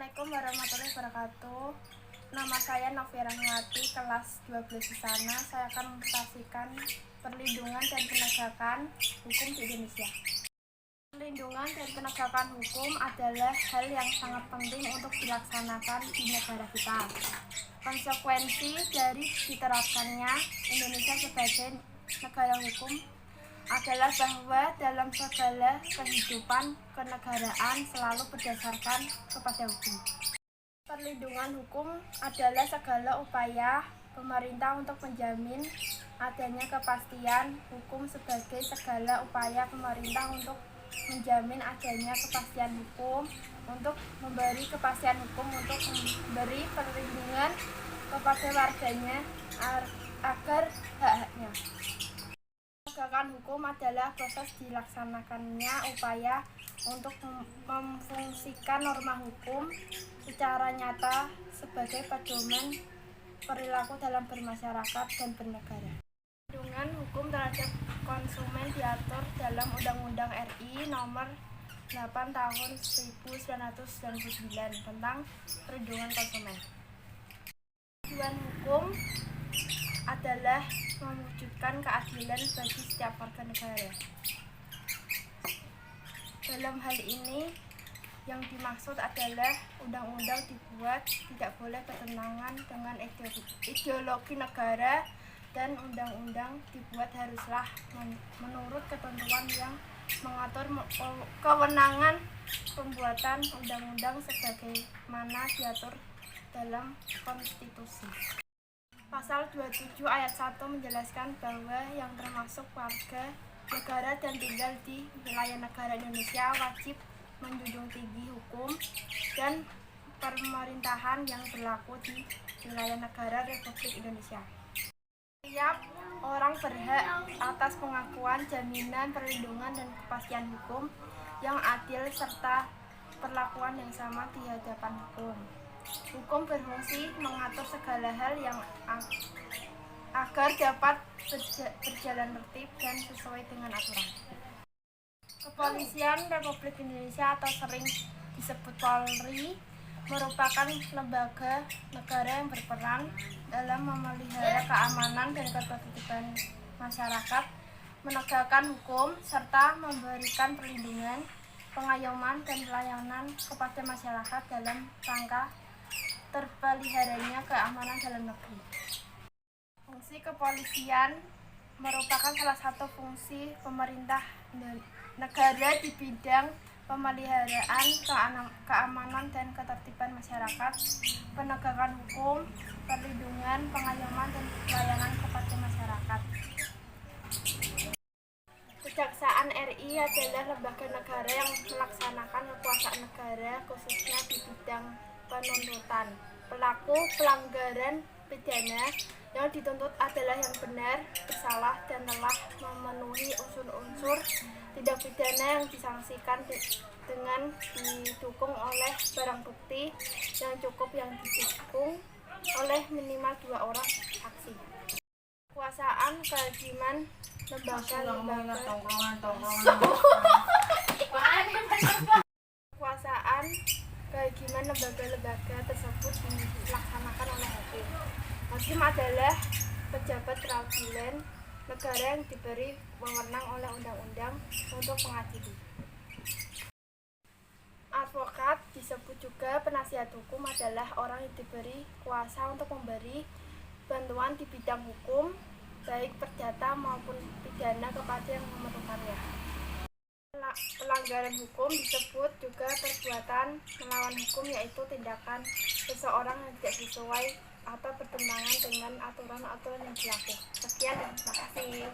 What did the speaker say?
Assalamualaikum warahmatullahi wabarakatuh. Nama saya Novia Rahmawati, kelas 12 di sana. Saya akan mempresentasikan perlindungan dan penegakan hukum di Indonesia. Perlindungan dan penegakan hukum adalah hal yang sangat penting untuk dilaksanakan di negara kita. Konsekuensi dari diterapkannya Indonesia sebagai negara hukum adalah bahwa dalam segala kehidupan kenegaraan selalu berdasarkan kepada hukum. Perlindungan hukum adalah segala upaya pemerintah untuk menjamin adanya kepastian hukum sebagai segala upaya pemerintah untuk menjamin adanya kepastian hukum, untuk memberi kepastian hukum, untuk memberi perlindungan kepada warganya agar hak-haknya. Penegakan hukum adalah proses dilaksanakannya upaya untuk memfungsikan norma hukum secara nyata sebagai pedoman perilaku dalam bermasyarakat dan bernegara. Perlindungan hukum terhadap konsumen diatur dalam Undang-Undang RI Nomor 8 Tahun 1999 tentang perlindungan konsumen. Tujuan hukum adalah mewujudkan keadilan bagi setiap warga negara. Dalam hal ini, yang dimaksud adalah undang-undang dibuat tidak boleh bertentangan dengan ideologi negara, dan undang-undang dibuat haruslah menurut ketentuan yang mengatur kewenangan pembuatan undang-undang sebagaimana diatur dalam konstitusi. Pasal 27 ayat 1 menjelaskan bahwa yang termasuk warga negara dan tinggal di wilayah negara Indonesia wajib menjunjung tinggi hukum dan pemerintahan yang berlaku di wilayah negara Republik Indonesia. Setiap orang berhak atas pengakuan, jaminan, perlindungan, dan kepastian hukum yang adil serta perlakuan yang sama di hadapan hukum. Hukum berfungsi mengatur segala hal yang agar dapat berjalan tertib dan sesuai dengan aturan. Kepolisian Republik Indonesia atau sering disebut Polri merupakan lembaga negara yang berperan dalam memelihara keamanan dan ketertiban masyarakat, menegakkan hukum, serta memberikan perlindungan, pengayoman, dan pelayanan kepada masyarakat dalam rangka terpeliharanya keamanan dalam negeri. Fungsi kepolisian merupakan salah satu fungsi pemerintah negara di bidang pemeliharaan keamanan dan ketertiban masyarakat, penegakan hukum, perlindungan, pengayoman, dan pelayanan kepada masyarakat. Kejaksaan RI adalah lembaga negara yang melaksanakan kekuasaan negara khususnya di bidang penuntutan. Pelaku pelanggaran pidana yang dituntut adalah yang benar, bersalah, dan telah memenuhi unsur-unsur tindak pidana yang disangsikan dengan didukung oleh barang bukti yang cukup yang didukung oleh minimal 2 orang saksi. Kekuasaan, kehakiman, lembaga tersebut dilaksanakan oleh hakim. Hakim adalah pejabat peradilan negara yang diberi wewenang oleh undang-undang untuk mengadili. Advokat disebut juga penasihat hukum adalah orang yang diberi kuasa untuk memberi bantuan di bidang hukum, baik perdata maupun pidana kepada yang memerlukannya. Pelanggaran hukum disebut juga perbuatan melawan hukum, yaitu tindakan seseorang yang tidak sesuai atau bertentangan dengan aturan-aturan yang berlaku. Sekian dan terima kasih.